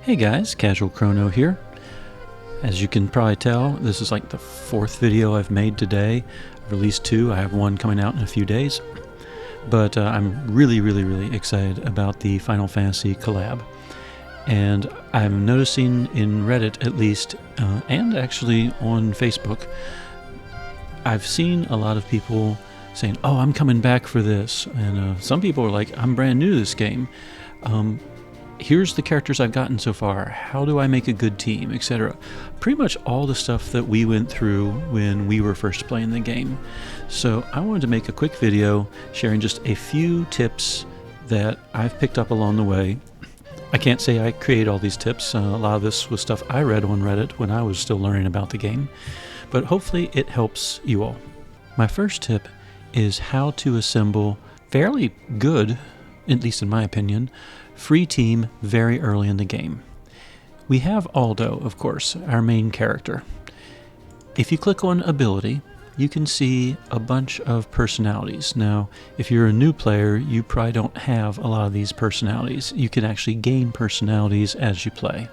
Hey guys, Casual Chrono here. As you can probably tell, this is like the fourth video I've made today. I've released two. I have one coming out in a few days. But I'm really excited about the Final Fantasy collab. And I'm noticing in Reddit at least, and actually on Facebook, I've seen a lot of people saying, oh, I'm coming back for this. And some people are like, I'm brand new to this game. Here's the characters I've gotten so far. How do I make a good team, etc. Pretty much all the stuff that we went through when we were first playing the game. So I wanted to make a quick video sharing just a few tips that I've picked up along the way. I can't say I created all these tips. A lot of this was stuff I read on Reddit when I was still learning about the game. But hopefully it helps you all. My first tip is how to assemble fairly good, at least in my opinion, free team very early in the game. We have Aldo, of course, our main character. If you click on ability, you can see a bunch of personalities. Now, if you're a new player, you probably don't have a lot of these personalities. You can actually gain personalities as you play.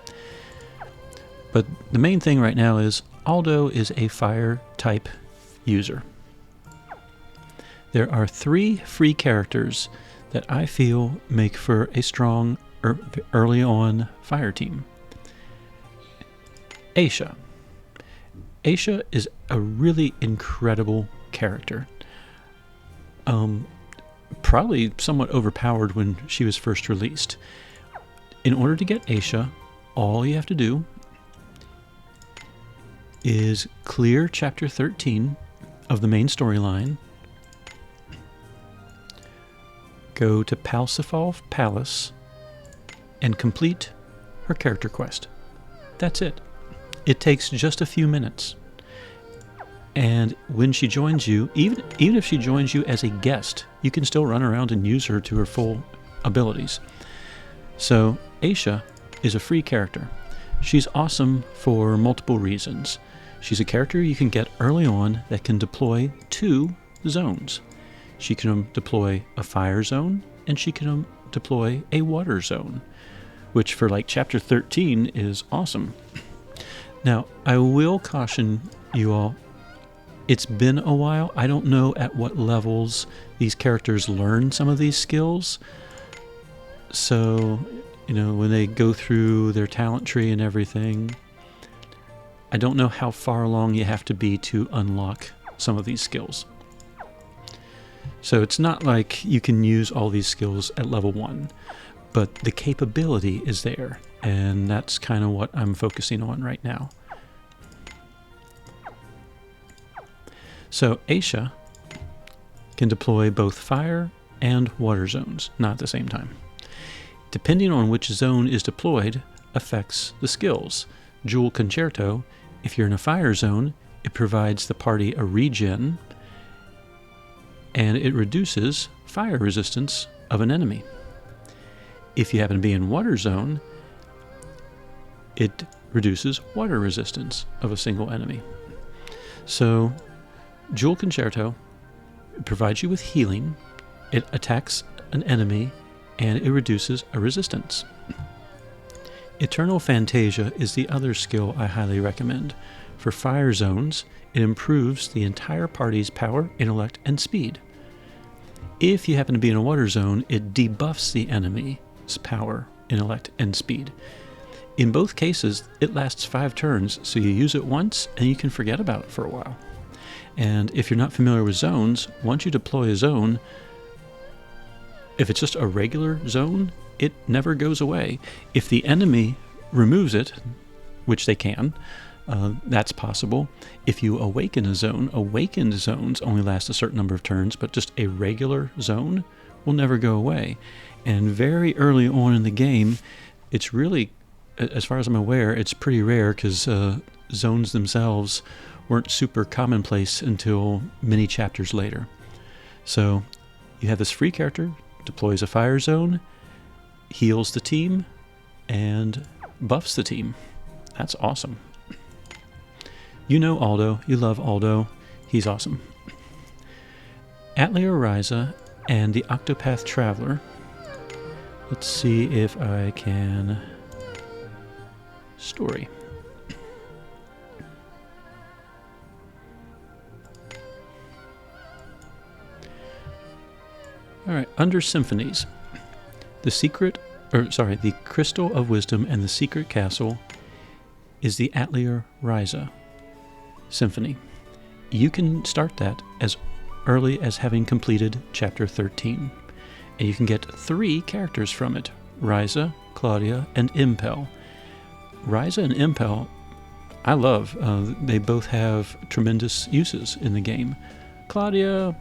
But the main thing right now is Aldo is a fire type user. There are 3 free characters that I feel make for a strong early on fire team. Aisha. Aisha is a really incredible character. Probably somewhat overpowered when she was first released. In order to get Aisha, all you have to do is clear chapter 13 of the main storyline, go to Parsifal Palace, and complete her character quest. That's it. It takes just a few minutes. And when she joins you, even if she joins you as a guest, you can still run around and use her to her full abilities. So Aisha is a free character. She's awesome for multiple reasons. She's a character you can get early on that can deploy 2 zones. She can deploy a fire zone, and she can deploy a water zone, which for like chapter 13 is awesome. Now, I will caution you all, it's been a while. I don't know at what levels these characters learn some of these skills. So, when they go through their talent tree and everything, I don't know how far along you have to be to unlock some of these skills. So it's not like you can use all these skills at level 1, but the capability is there, and that's kind of what I'm focusing on right now. So Aisha can deploy both fire and water zones, not at the same time. Depending on which zone is deployed affects the skills. Jewel Concerto, if you're in a fire zone, it provides the party a regen, and it reduces fire resistance of an enemy. If you happen to be in water zone, it reduces water resistance of a single enemy. So Jewel Concerto provides you with healing, it attacks an enemy, and it reduces a resistance. Eternal Fantasia is the other skill I highly recommend. For fire zones, it improves the entire party's power, intellect, and speed. If you happen to be in a water zone, it debuffs the enemy's power, intellect, and speed. In both cases, it lasts 5 turns, so you use it once and you can forget about it for a while. And if you're not familiar with zones, once you deploy a zone, if it's just a regular zone, it never goes away. If the enemy removes it, which they can, that's possible. If you awaken a zone, awakened zones only last a certain number of turns, but just a regular zone will never go away. And very early on in the game, it's really, as far as I'm aware, it's pretty rare because zones themselves weren't super commonplace until many chapters later. So you have this free character, deploys a fire zone, heals the team, and buffs the team. That's awesome. You know Aldo, you love Aldo, he's awesome. Atelier Ryza and the Octopath Traveler. Let's see if I can story. All right, under symphonies, the Crystal of Wisdom and the Secret Castle is the Atelier Ryza Symphony. You can start that as early as having completed Chapter 13, and you can get 3 characters from it: Ryza, Claudia, and Impel. Ryza and Impel, I love. They both have tremendous uses in the game. Claudia,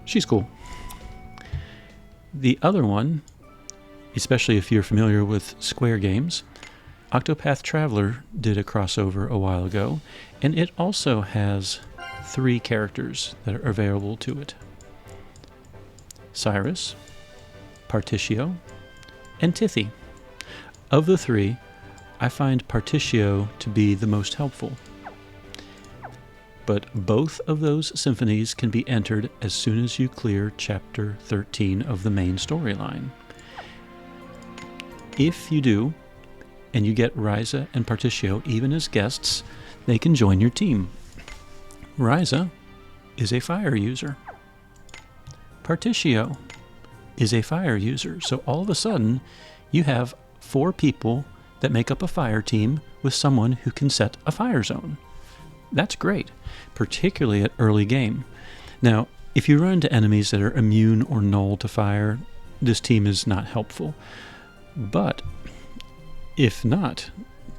she's cool. The other one, especially if you're familiar with Square games, Octopath Traveler did a crossover a while ago, and it also has 3 characters that are available to it: Cyrus, Partitio, and Tithy. Of the 3, I find Partitio to be the most helpful. But both of those symphonies can be entered as soon as you clear Chapter 13 of the main storyline. If you do, and you get Ryza and Partitio even as guests, they can join your team. Ryza is a fire user. Partitio is a fire user. So all of a sudden, you have 4 people that make up a fire team with someone who can set a fire zone. That's great, particularly at early game. Now, if you run into enemies that are immune or null to fire, this team is not helpful. But if not,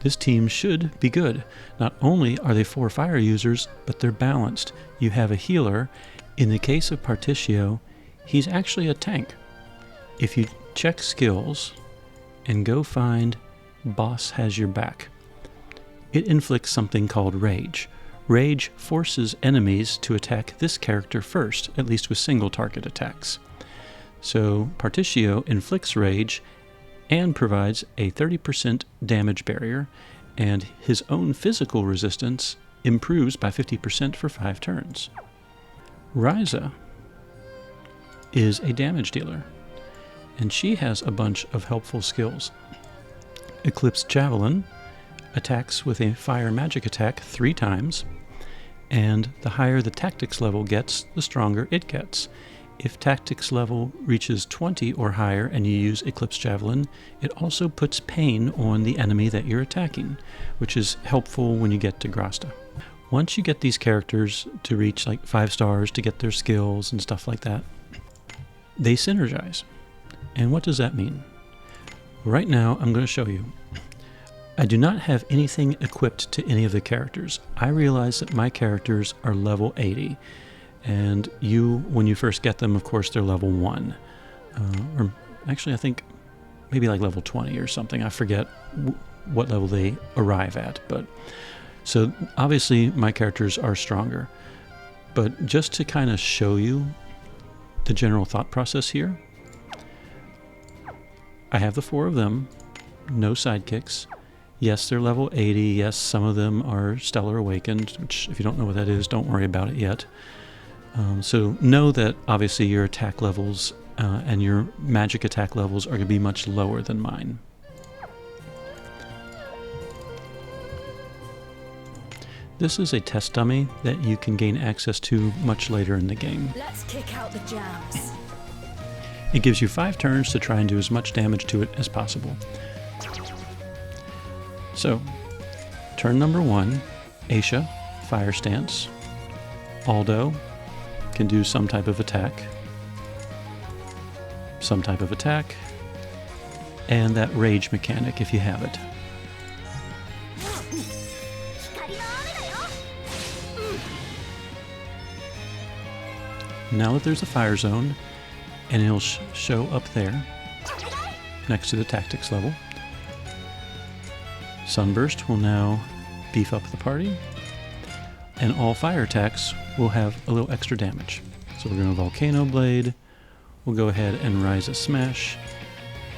this team should be good. Not only are they 4 fire users, but they're balanced. You have a healer. In the case of Partitio, he's actually a tank. If you check skills and go find Boss Has Your Back, it inflicts something called Rage. Rage forces enemies to attack this character first, at least with single target attacks. So Partitio inflicts Rage and provides a 30% damage barrier, and his own physical resistance improves by 50% for 5 turns. Ryza is a damage dealer, and she has a bunch of helpful skills. Eclipse Javelin attacks with a fire magic attack 3 times, and the higher the tactics level gets, the stronger it gets. If tactics level reaches 20 or higher and you use Eclipse Javelin, it also puts pain on the enemy that you're attacking, which is helpful when you get to Grasta. Once you get these characters to reach like 5 stars to get their skills and stuff like that, they synergize. And what does that mean? Right now, I'm going to show you. I do not have anything equipped to any of the characters. I realize that my characters are level 80. And when you first get them, of course, they're level 1. Or actually, I think maybe like level 20 or something. I forget what level they arrive at. But so obviously, my characters are stronger. But just to kind of show you the general thought process here, I have the 4 of them, no sidekicks. Yes, they're level 80. Yes, some of them are Stellar Awakened, which if you don't know what that is, don't worry about it yet. So know that obviously your attack levels and your magic attack levels are going to be much lower than mine. This is a test dummy that you can gain access to much later in the game. Let's kick out the jams. It gives you 5 turns to try and do as much damage to it as possible. So, turn number 1, Aisha, Fire Stance. Aldo can do some type of attack. And that rage mechanic if you have it. Now that there's a fire zone, and it'll show up there next to the tactics level, Sunburst will now beef up the party, and all fire attacks will have a little extra damage. So we're going to Volcano Blade, we'll go ahead and Rise a Smash,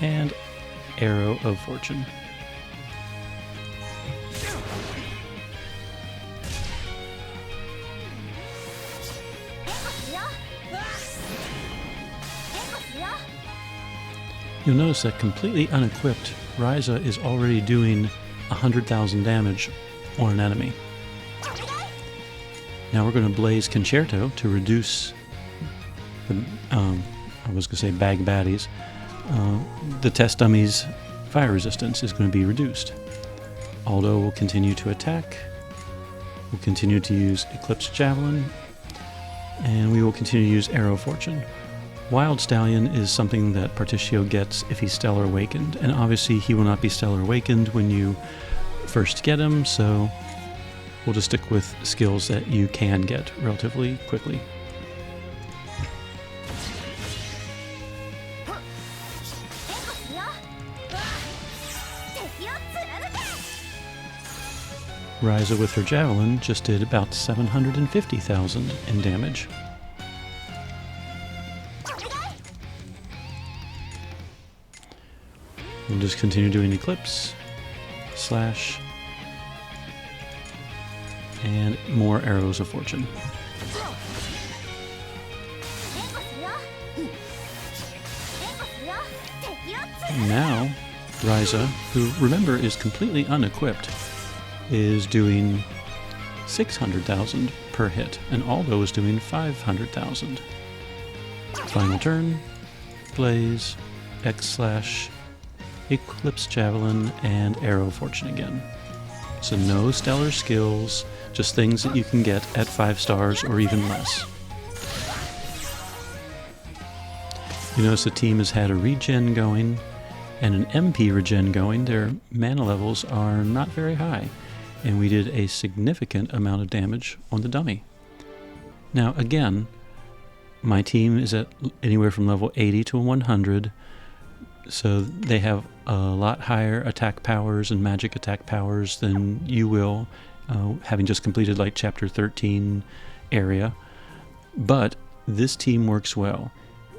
and Arrow of Fortune. You'll notice that completely unequipped, Ryza is already doing 100,000 damage on an enemy. Now we're going to blaze Concerto to reduce the, I was going to say bag baddies. The test dummy's fire resistance is going to be reduced. Aldo will continue to attack. We'll continue to use Eclipse Javelin. And we will continue to use Arrow Fortune. Wild Stallion is something that Particio gets if he's Stellar Awakened, and obviously he will not be Stellar Awakened when you first get him, so we'll just stick with skills that you can get relatively quickly. Ryza with her Javelin just did about 750,000 in damage. We'll just continue doing Eclipse, Slash, and more Arrows of Fortune. Now, Ryza, who remember is completely unequipped, is doing 600,000 per hit, and Aldo is doing 500,000. Final turn, Blaze, X/, Eclipse Javelin, and Arrow Fortune again. So no stellar skills, just things that you can get at 5 stars or even less. You notice the team has had a regen going and an MP regen going. Their mana levels are not very high, and we did a significant amount of damage on the dummy. Now again, my team is at anywhere from level 80 to 100, so they have a lot higher attack powers and magic attack powers than you will, having just completed like chapter 13 area. But this team works well.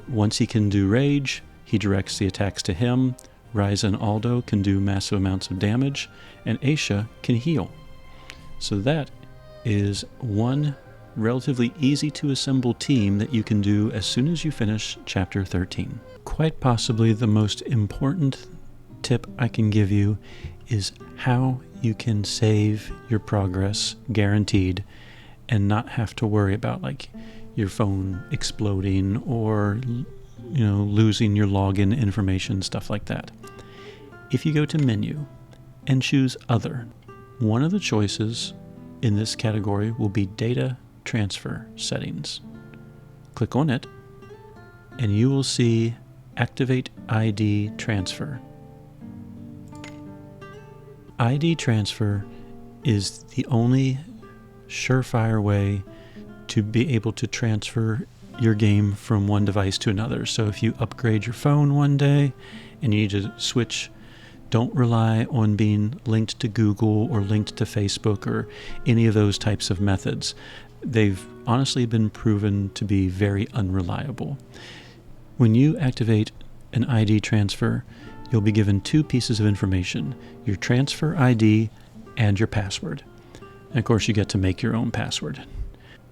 Once he can do rage, he directs the attacks to him. Ryza and Aldo can do massive amounts of damage, and Aisha can heal. So that is one relatively easy to assemble team that you can do as soon as you finish chapter 13. Quite possibly the most important tip I can give you is how you can save your progress guaranteed and not have to worry about like your phone exploding or losing your login information, stuff like that. If you go to menu and choose other, one of the choices in this category will be data transfer settings. Click on it and you will see activate ID transfer. ID transfer is the only surefire way to be able to transfer your game from one device to another. So if you upgrade your phone one day and you need to switch, don't rely on being linked to Google or linked to Facebook or any of those types of methods. They've honestly been proven to be very unreliable. When you activate an ID transfer, you'll be given 2 pieces of information, your transfer ID and your password. And of course you get to make your own password.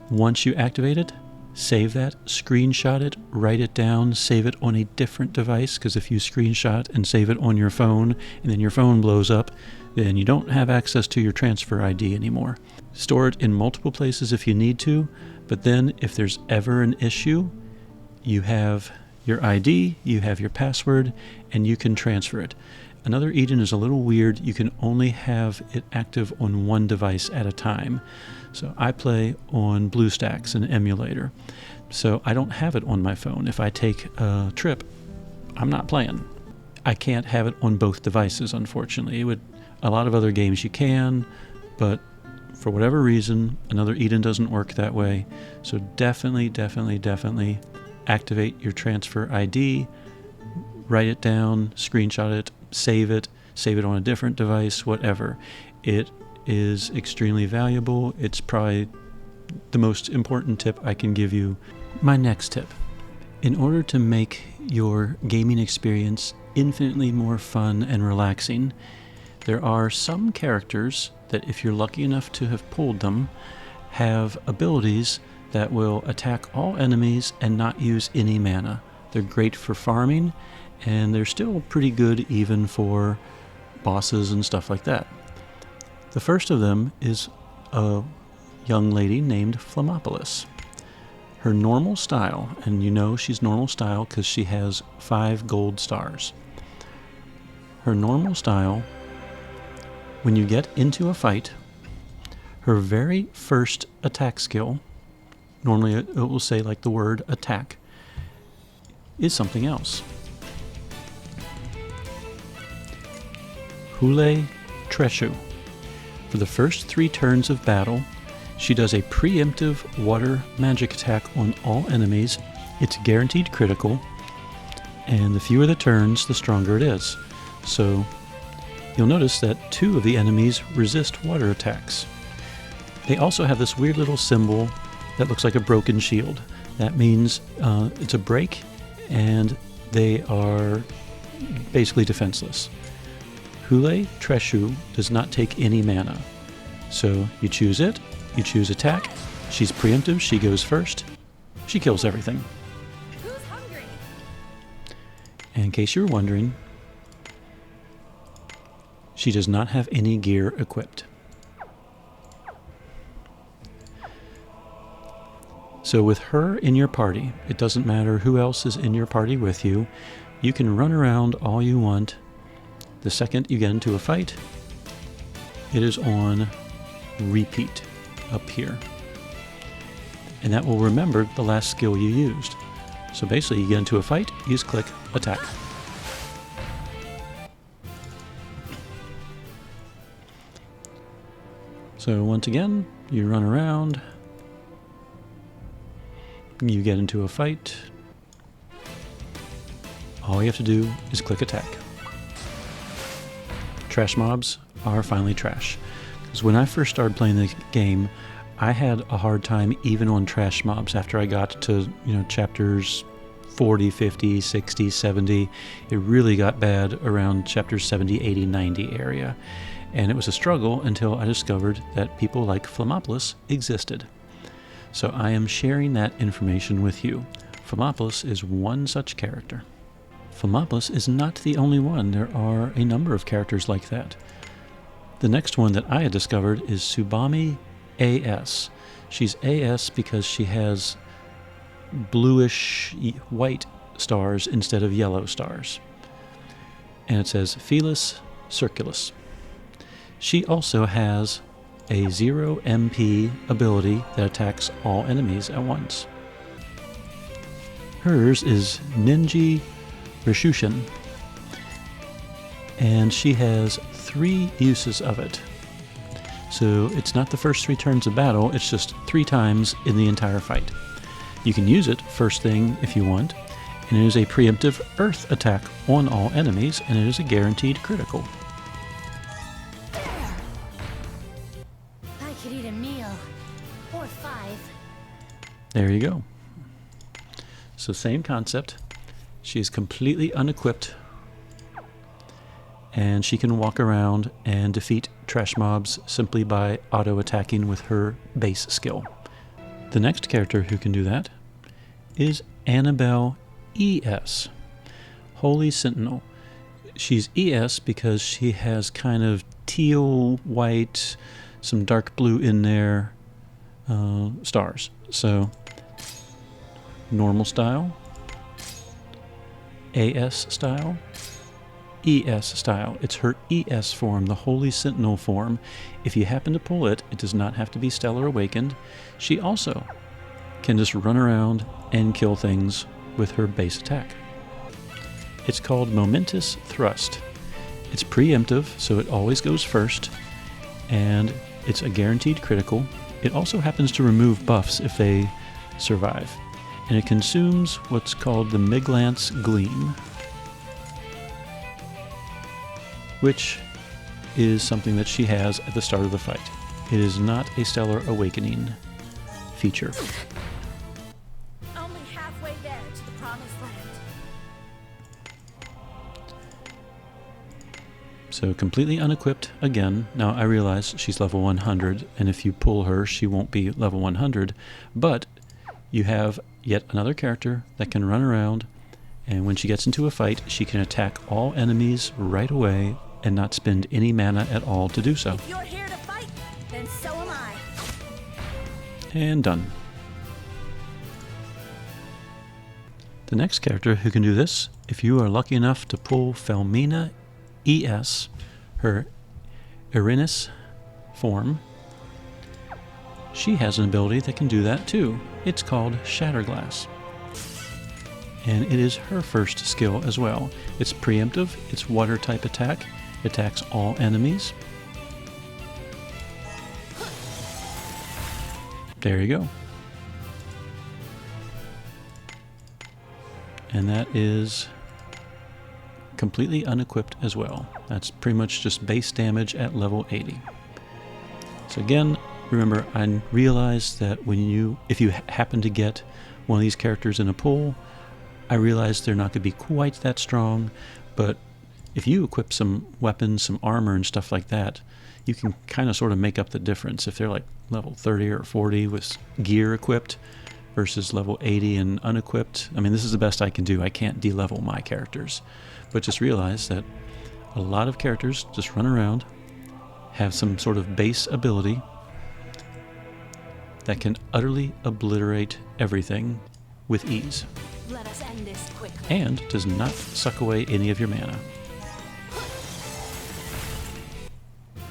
Once you activate it, save that, screenshot it, write it down, save it on a different device, because if you screenshot and save it on your phone and then your phone blows up, then you don't have access to your transfer ID anymore. Store it in multiple places if you need to, but then if there's ever an issue, you have your ID, you have your password, and you can transfer it. Another Eden is a little weird. You can only have it active on one device at a time. So I play on BlueStacks, an emulator. So I don't have it on my phone. If I take a trip, I'm not playing. I can't have it on both devices, unfortunately. A lot of other games you can, but for whatever reason, another Eden doesn't work that way. So definitely activate your transfer ID, write it down, screenshot it, save it on a different device, whatever. It is extremely valuable. It's probably the most important tip I can give you. My next tip. In order to make your gaming experience infinitely more fun and relaxing, there are some characters that, if you're lucky enough to have pulled them, have abilities that will attack all enemies and not use any mana. They're great for farming, and they're still pretty good even for bosses and stuff like that. The first of them is a young lady named Flammopolis. Her normal style, and you know she's normal style because she has 5 gold stars. Her normal style, when you get into a fight, her very first attack skill, normally it will say like the word attack, is something else. Hule Treshu. For the first 3 turns of battle, she does a preemptive water magic attack on all enemies. It's guaranteed critical, and the fewer the turns, the stronger it is. So you'll notice that 2 of the enemies resist water attacks. They also have this weird little symbol that looks like a broken shield. That means it's a break, and they are basically defenseless. Hule Treshu does not take any mana. So you choose it, you choose attack, she's preemptive, she goes first, she kills everything. Who's hungry? And in case you're wondering, she does not have any gear equipped. So with her in your party, it doesn't matter who else is in your party with you, you can run around all you want. The second you get into a fight, it is on repeat up here. And that will remember the last skill you used. So basically you get into a fight, you just click attack. So once again, you run around, you get into a fight, all you have to do is click attack. Trash mobs are finally trash. Because when I first started playing the game, I had a hard time even on trash mobs after I got to, chapters 40, 50, 60, 70. It really got bad around chapters 70, 80, 90 area. And it was a struggle until I discovered that people like Flammopolis existed. So I am sharing that information with you. Flammopolis is one such character. Flammopolis is not the only one. There are a number of characters like that. The next one that I had discovered is Tsubame AS. She's AS because she has bluish white stars instead of yellow stars. And it says Felis Circulus. She also has a 0 MP ability that attacks all enemies at once. Hers is Ninji Rishushin, and she has 3 uses of it. So it's not the first 3 turns of battle, it's just 3 times in the entire fight. You can use it first thing if you want, and it is a preemptive earth attack on all enemies, and it is a guaranteed critical. I could eat a meal. Or 5. There you go. So same concept. She is completely unequipped, and she can walk around and defeat trash mobs simply by auto-attacking with her base skill. The next character who can do that is Annabelle ES, Holy Sentinel. She's ES because she has kind of teal, white, some dark blue in there stars. So normal style, AS style, ES style. It's her ES form, the Holy Sentinel form. If you happen to pull it, it does not have to be Stellar Awakened. She also can just run around and kill things with her base attack. It's called Momentous Thrust. It's preemptive, so it always goes first, and it's a guaranteed critical. It also happens to remove buffs if they survive, and it consumes what's called the Miglance Gleam, which is something that she has at the start of the fight. It is not a Stellar Awakening feature. Only halfway there to the promised land. So completely unequipped again. Now I realize she's level 100, and if you pull her, she won't be level 100, but you have yet another character that can run around And when she gets into a fight, she can attack all enemies right away and not spend any mana at all to do so. If you're here to fight, then so am I. And done. The next character who can do this, if you are lucky enough to pull Felmina ES, her Erinis form, she has an ability that can do that too. It's called Shatterglass. And it is her first skill as well. It's preemptive, it's water type attack, attacks all enemies. There you go. And that is completely unequipped as well. That's pretty much just base damage at level 80. So again, remember, I realized that if you happen to get one of these characters in a pool, I realized they're not going to be quite that strong, but if you equip some weapons, some armor and stuff like that, you can kind of sort of make up the difference. If they're like level 30 or 40 with gear equipped versus level 80 and unequipped, I mean, this is the best I can do. I can't de-level my characters. But just realize that a lot of characters just run around, have some sort of base ability that can utterly obliterate everything with ease. Let us end this quickly. And does not suck away any of your mana.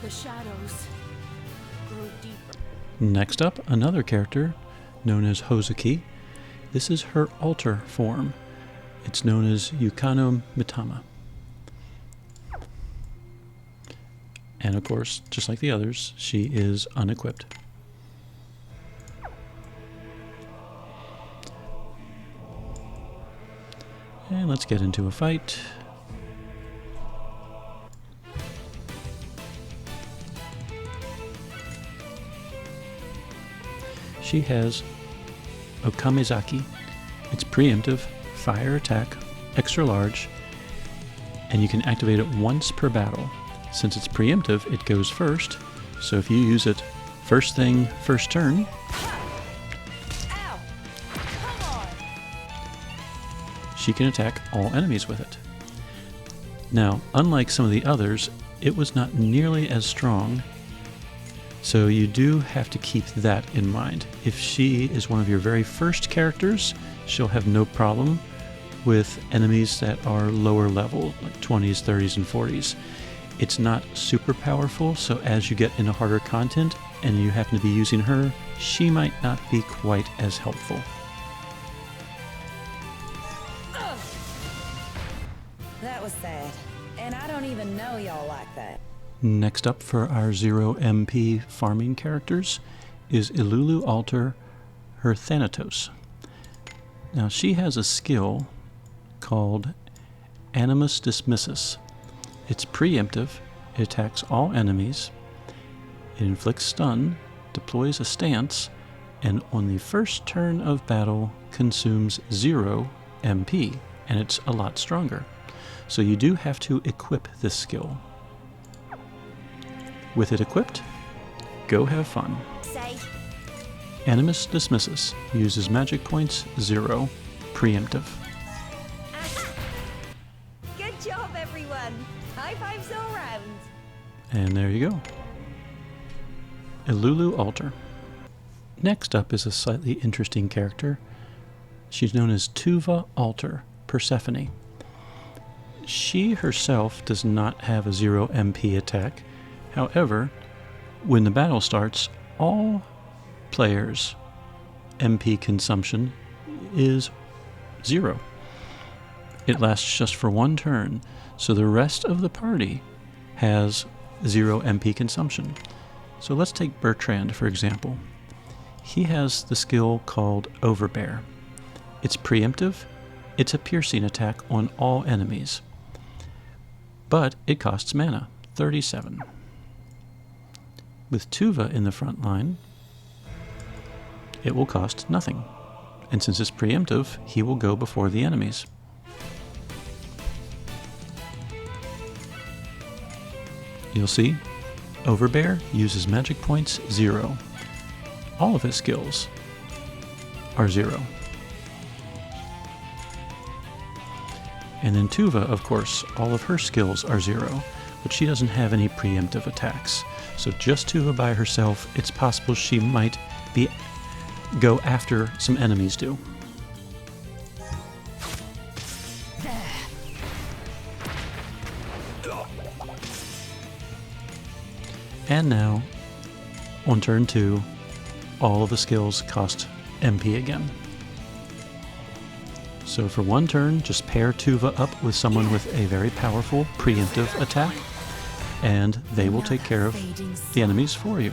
The shadows grow deeper. Next up, another character known as Hozuki. This is her altar form. It's known as Yukano Mitama. And of course, just like the others, she is unequipped. And let's get into a fight. She has Okamizaki. It's preemptive, fire attack, extra large, and you can activate it once per battle. Since it's preemptive, it goes first, so if you use it first thing, first turn, Ow! Come on! she can attack all enemies with it. Now, unlike some of the others, it was not nearly as strong, so you do have to keep that in mind. If she is one of your very first characters, she'll have no problem with enemies that are lower level, like 20s, 30s, and 40s. It's not super powerful, so as you get into harder content and you happen to be using her, she might not be quite as helpful. That was sad. And I don't even know y'all like that. Next up for our 0 MP farming characters is Ilulu Alter, her Thanatos. Now she has a skill called Animus Dismissus. It's preemptive, it attacks all enemies, it inflicts stun, deploys a stance, and on the first turn of battle consumes 0 MP, and it's a lot stronger. So you do have to equip this skill. With it equipped, go have fun. Say, Animus Dismissus uses magic points 0, preemptive. Good job, everyone. High fives all round. And there you go. Ilulu Alter. Next up is a slightly interesting character. She's known as Tuva Alter, Persephone. She herself does not have a 0 MP attack. However, when the battle starts, all players' MP consumption is 0. It lasts just for one turn, so the rest of the party has 0 MP consumption. So let's take Bertrand, for example. He has the skill called Overbear. It's preemptive, it's a piercing attack on all enemies, but it costs mana, 37. With Tuva in the front line, it will cost nothing. And since it's preemptive, he will go before the enemies. You'll see, Overbear uses magic points 0. All of his skills are 0. And then Tuva, of course, all of her skills are 0, but she doesn't have any preemptive attacks. So just Tuva by herself, it's possible she might go after some enemies do. And now, on turn 2, all of the skills cost MP again. So for one turn, just pair Tuva up with someone with a very powerful preemptive attack, and they will take care of the enemies for you.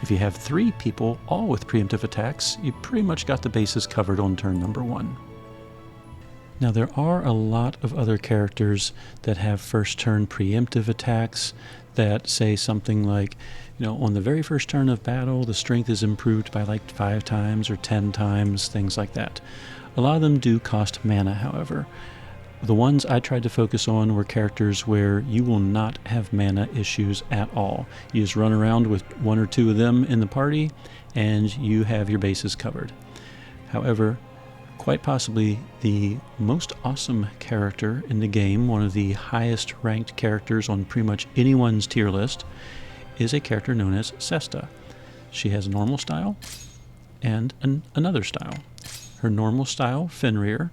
If you have 3 people, all with preemptive attacks, you pretty much got the bases covered on turn number 1. Now there are a lot of other characters that have first turn preemptive attacks that say something like, on the very first turn of battle, the strength is improved by like 5 times or 10 times, things like that. A lot of them do cost mana, however. The ones I tried to focus on were characters where you will not have mana issues at all. You just run around with 1 or 2 of them in the party, and you have your bases covered. However, quite possibly the most awesome character in the game, one of the highest ranked characters on pretty much anyone's tier list, is a character known as Sesta. She has a normal style and another style. Her normal style, Fenrir,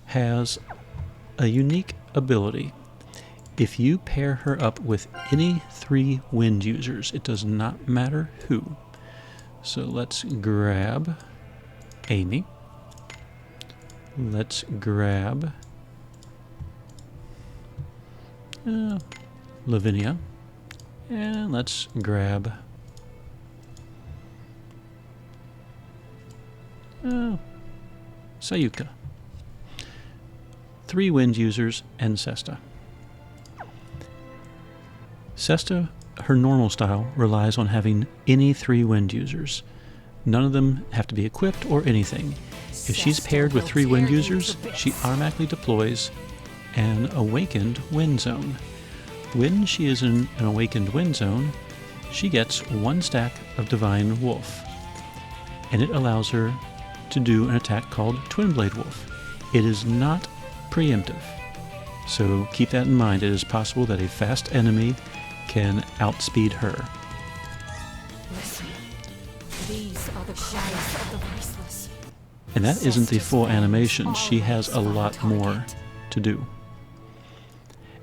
has a unique ability. If you pair her up with any 3 wind users, it does not matter who. So let's grab Amy. Let's grab Lavinia. And let's grab Sayuka. 3 wind users and Sesta. Sesta, her normal style, relies on having any 3 wind users. None of them have to be equipped or anything. If she's paired with 3 wind users, she automatically deploys an awakened wind zone. When she is in an awakened wind zone, she gets 1 stack of Divine Wolf, and it allows her to do an attack called Twin Blade Wolf. It is not preemptive, so keep that in mind. It is possible that a fast enemy can outspeed her. Listen, these are the cries of the voiceless. And that isn't the full animation. She has a lot more to do.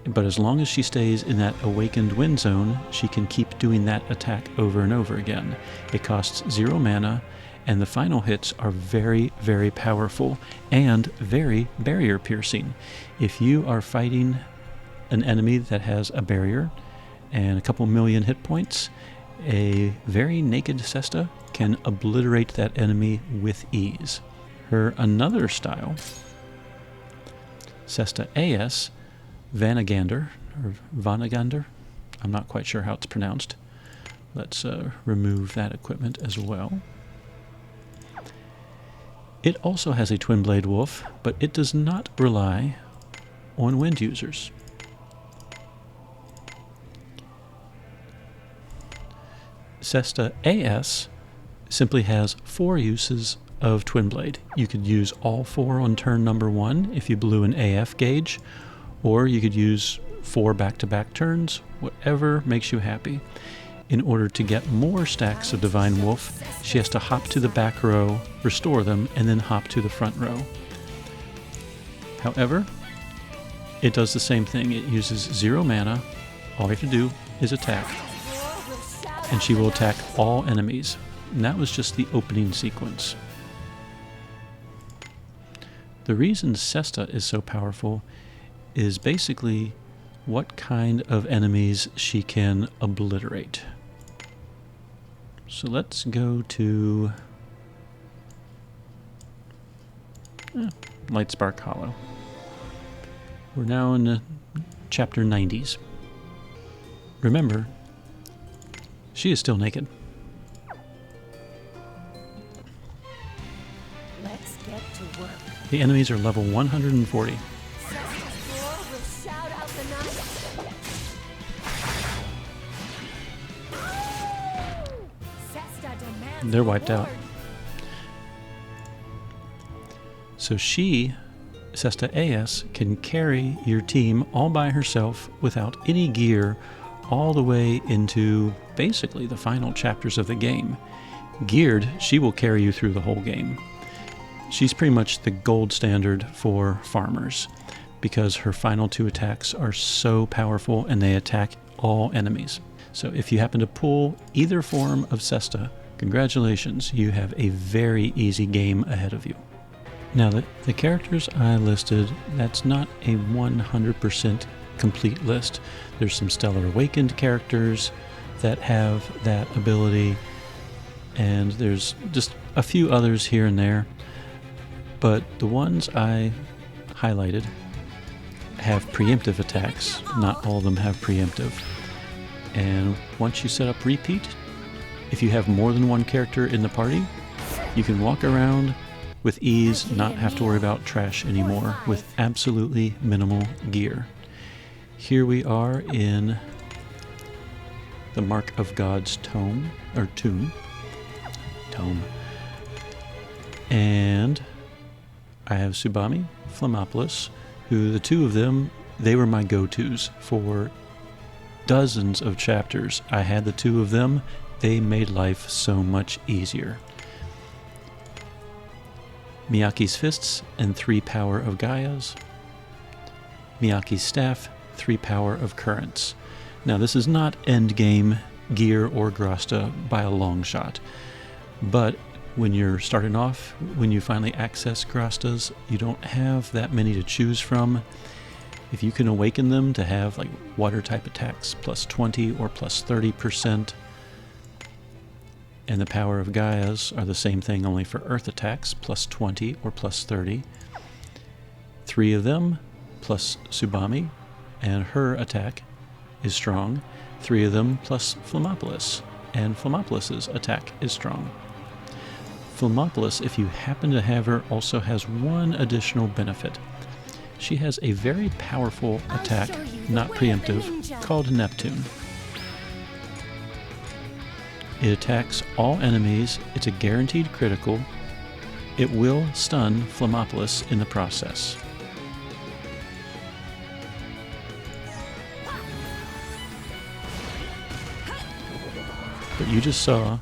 But as long as she stays in that awakened wind zone, she can keep doing that attack over and over again. It costs 0 mana, and the final hits are very, very powerful and very barrier piercing. If you are fighting an enemy that has a barrier and a couple million hit points, a very naked Sesta can obliterate that enemy with ease. Her another style, Sesta AS, Vanagander, or Vanagander, I'm not quite sure how it's pronounced. Let's remove that equipment as well. It also has a Twin Blade Wolf, but it does not rely on wind users. Sesta AS simply has 4 uses of Twin Blade. You could use all 4 on turn number 1 if you blew an AF gauge, or you could use 4 back-to-back turns, whatever makes you happy. In order to get more stacks of Divine Wolf, she has to hop to the back row, restore them, and then hop to the front row. However, it does the same thing. It uses 0 mana. All you have to do is attack, and she will attack all enemies. And that was just the opening sequence. The reason Sesta is so powerful is basically what kind of enemies she can obliterate. So let's go to Lightspark Hollow. We're now in chapter 90s. Remember, she is still naked. Let's get to work. The enemies are level 140. They're wiped out. So she Sesta AS can carry your team all by herself without any gear all the way into basically the final chapters of the game. Geared, she will carry you through the whole game. She's pretty much the gold standard for farmers because her final 2 attacks are so powerful and they attack all enemies. So if you happen to pull either form of Sesta, congratulations, you have a very easy game ahead of you. Now the characters I listed, that's not a 100% complete list. There's some Stellar Awakened characters that have that ability, and there's just a few others here and there. But the ones I highlighted have preemptive attacks. Not all of them have preemptive. And once you set up repeat, if you have more than one character in the party, you can walk around with ease, not have to worry about trash anymore, with absolutely minimal gear. Here we are in the Mark of God's Tomb. And I have Subami, Flammopolis, who the 2 of them, they were my go-tos for dozens of chapters. I had the 2 of them. They made life so much easier. Miyaki's Fists and 3 Power of Gaias. Miyaki's Staff, 3 Power of Currents. Now this is not endgame gear or Grasta by a long shot, but when you're starting off, when you finally access Grastas, you don't have that many to choose from. If you can awaken them to have like water type attacks plus 20 or plus 30%, and the Power of Gaias are the same thing only for earth attacks, plus 20 or plus 30. 3 of them, plus Subami, and her attack is strong. 3 of them, plus Flammopolis, and Flammopolis' attack is strong. Flammopolis, if you happen to have her, also has one additional benefit. She has a very powerful attack, not preemptive, called Neptune. It attacks all enemies, it's a guaranteed critical. It will stun Flammopolis in the process. But you just saw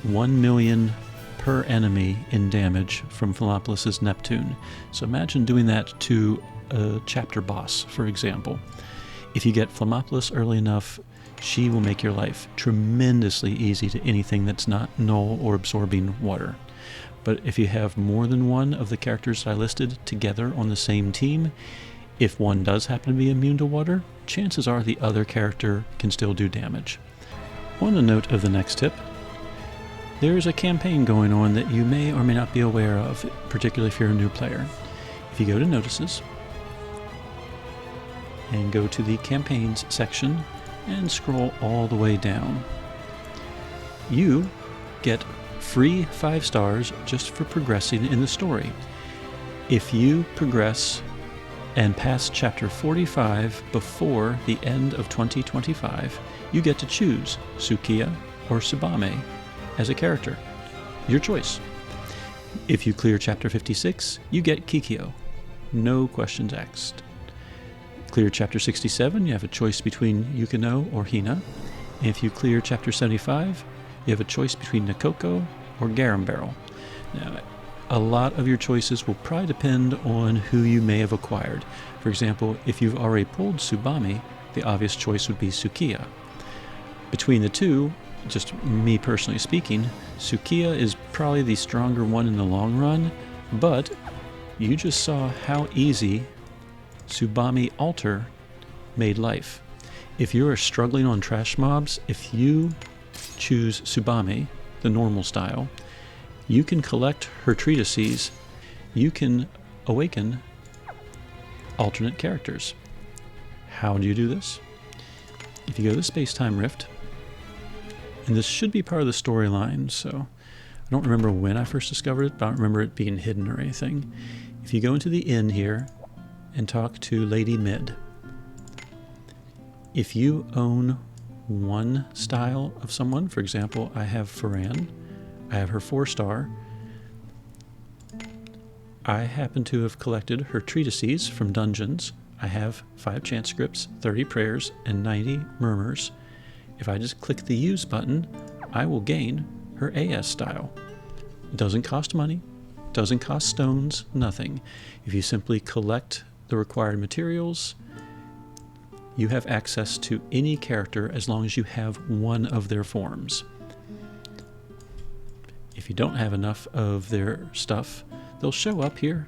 1 million per enemy in damage from Flammopolis' Neptune. So imagine doing that to a chapter boss, for example. If you get Flammopolis early enough, she will make your life tremendously easy to anything that's not null or absorbing water. But if you have more than one of the characters I listed together on the same team, if one does happen to be immune to water, chances are the other character can still do damage. On the note of the next tip, there is a campaign going on that you may or may not be aware of, particularly if you're a new player. If you go to Notices and go to the Campaigns section and scroll all the way down, you get free 5 stars just for progressing in the story. If you progress and pass chapter 45 before the end of 2025, you get to choose Sukiya or Subame as a character. Your choice. If you clear chapter 56, you get Kikyo. No questions asked. Clear chapter 67, you have a choice between Yukino or Hina. And if you clear chapter 75, you have a choice between Nakoko or Garum Barrel. Now, a lot of your choices will probably depend on who you may have acquired. For example, if you've already pulled Subami, the obvious choice would be Sukiya. Between the two, just me personally speaking, Sukiya is probably the stronger one in the long run, but you just saw how easy Subami Alter made life. If you are struggling on trash mobs, if you choose Subami, the normal style, you can collect her treatises, you can awaken alternate characters. How do you do this? If you go to Space-Time Rift, and this should be part of the storyline, so I don't remember when I first discovered it, but I don't remember it being hidden or anything. If you go into the inn here and talk to Lady Mid, if you own one style of someone, for example, I have Faran, I have her 4-star, I happen to have collected her treatises from dungeons. I have 5 chant scripts, 30 prayers, and 90 murmurs. If I just click the use button, I will gain her AS style. It doesn't cost money, doesn't cost stones, nothing. If you simply collect the required materials, you have access to any character as long as you have one of their forms. If you don't have enough of their stuff, they'll show up here.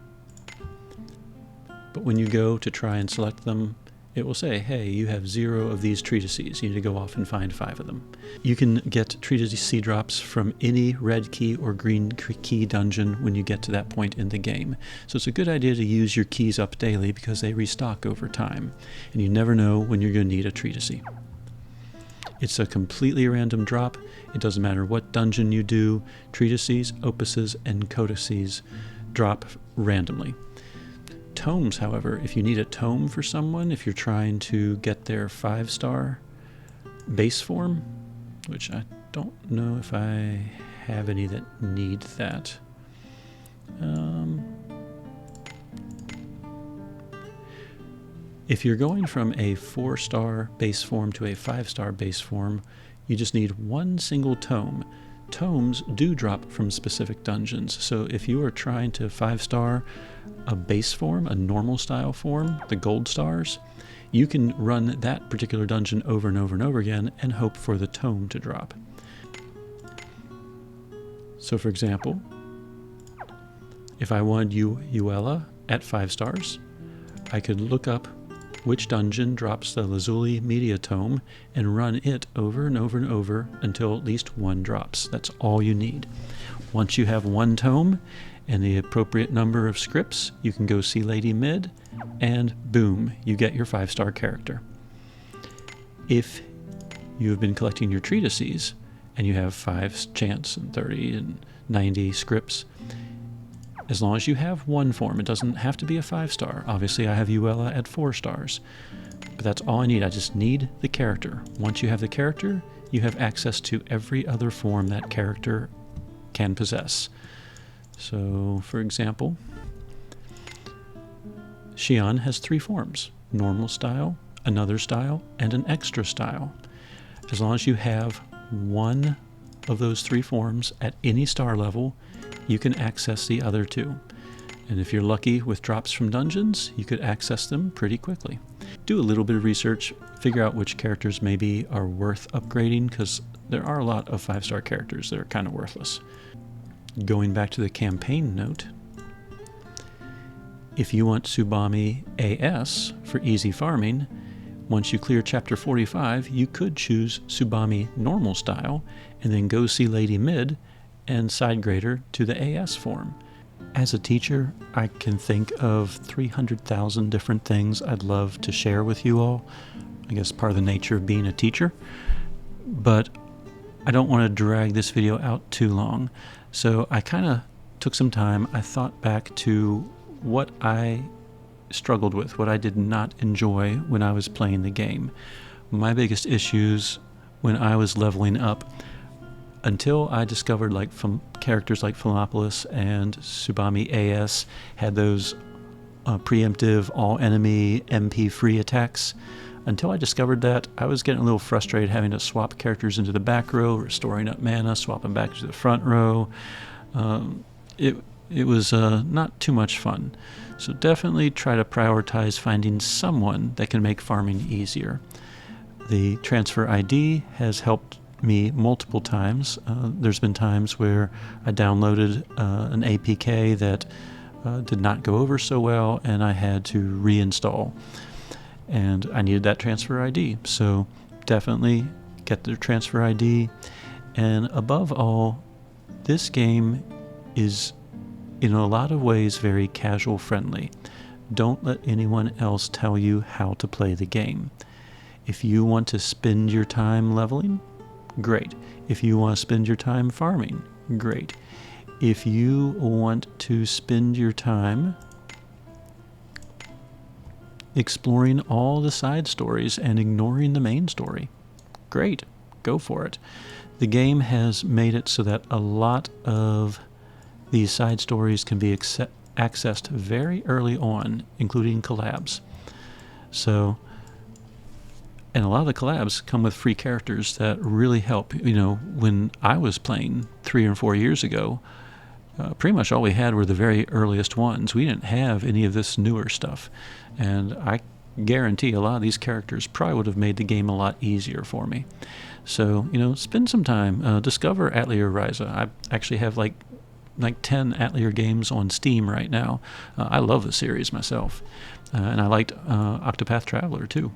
But when you go to try and select them, it will say, hey, you have 0 of these treatises. You need to go off and find 5 of them. You can get treatise drops from any red key or green key dungeon when you get to that point in the game. So it's a good idea to use your keys up daily because they restock over time. And you never know when you're going to need a treatise. It's a completely random drop. It doesn't matter what dungeon you do. Treatises, opuses, and codices drop randomly. Tomes, however, if you need a tome for someone, if you're trying to get their 5-star base form, which I don't know if I have any that need that. If you're going from a 4-star base form to a 5-star base form, you just need one single tome. Tomes do drop from specific dungeons, so if you are trying to 5-star a base form, a normal style form, the gold stars, you can run that particular dungeon over and over and over again and hope for the tome to drop. So for example, if I wanted Uella at 5 stars, I could look up which dungeon drops the Lazuli Media Tome and run it over and over and over until at least one drops. That's all you need. Once you have one tome and the appropriate number of scripts, you can go see Lady Mid, and boom, you get your 5-star character. If you have been collecting your treatises and you have 5 chants and 30 and 90 scripts, as long as you have one form, it doesn't have to be a 5-star. Obviously, I have Uella at 4 stars, but that's all I need. I just need the character. Once you have the character, you have access to every other form that character can possess. So, for example, Xian has 3 forms: normal style, another style, and an extra style. As long as you have one of those 3 forms at any star level, you can access the other 2. And if you're lucky with drops from dungeons, you could access them pretty quickly. Do a little bit of research, figure out which characters maybe are worth upgrading, because there are a lot of 5-star characters that are kind of worthless. Going back to the campaign note, if you want Tsubami AS for easy farming, once you clear Chapter 45, you could choose Tsubami normal style and then go see Lady Mid and Sidegrader to the AS form. As a teacher, I can think of 300,000 different things I'd love to share with you all. I guess part of the nature of being a teacher. But I don't want to drag this video out too long. So I kind of took some time. I thought back to what I struggled with, what I did not enjoy when I was playing the game. My biggest issues when I was leveling up, until I discovered characters like Philoppolis and Tsubami AS had those preemptive all-enemy MP free attacks. Until I discovered that, I was getting a little frustrated having to swap characters into the back row, restoring up mana, swapping back to the front row. It was not too much fun. So definitely try to prioritize finding someone that can make farming easier. The transfer ID has helped me multiple times. There's been times where I downloaded an APK that did not go over so well, and I had to reinstall. And I needed that transfer ID. So definitely get the transfer ID. And above all, this game is in a lot of ways very casual friendly. Don't let anyone else tell you how to play the game. If you want to spend your time leveling, great. If you want to spend your time farming, great. If you want to spend your time exploring all the side stories and ignoring the main story, great. Go for it. The game has made it so that a lot of these side stories can be accessed very early on, including collabs. So, and a lot of the collabs come with free characters that really help. You know, when I was playing 3 or 4 years ago, pretty much all we had were the very earliest ones. We didn't have any of this newer stuff. And I guarantee a lot of these characters probably would have made the game a lot easier for me. So, you know, spend some time, discover Atelier Ryza. I actually have like 10 Atelier games on Steam right now. I love the series myself. And I liked Octopath Traveler too.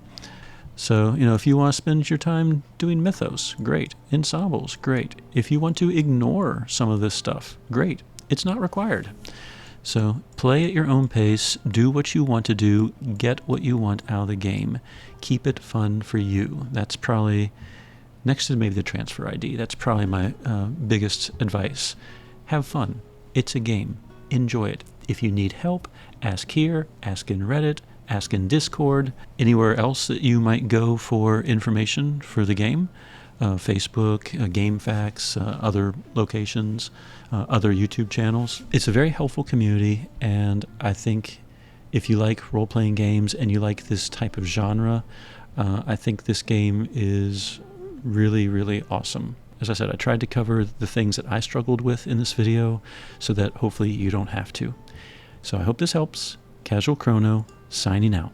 So, you know, if you want to spend your time doing Mythos, great. Ensembles, great. If you want to ignore some of this stuff, great. It's not required. So play at your own pace, do what you want to do, get what you want out of the game. Keep it fun for you. That's probably, next to maybe the transfer ID, that's probably my biggest advice. Have fun. It's a game. Enjoy it. If you need help, ask here, ask in Reddit, ask in Discord, anywhere else that you might go for information for the game. Facebook, GameFAQs, other locations, other YouTube channels. It's a very helpful community, and I think if you like role-playing games and you like this type of genre, I think this game is really, really awesome. As I said, I tried to cover the things that I struggled with in this video so that hopefully you don't have to. So I hope this helps. Casual Crono, signing out.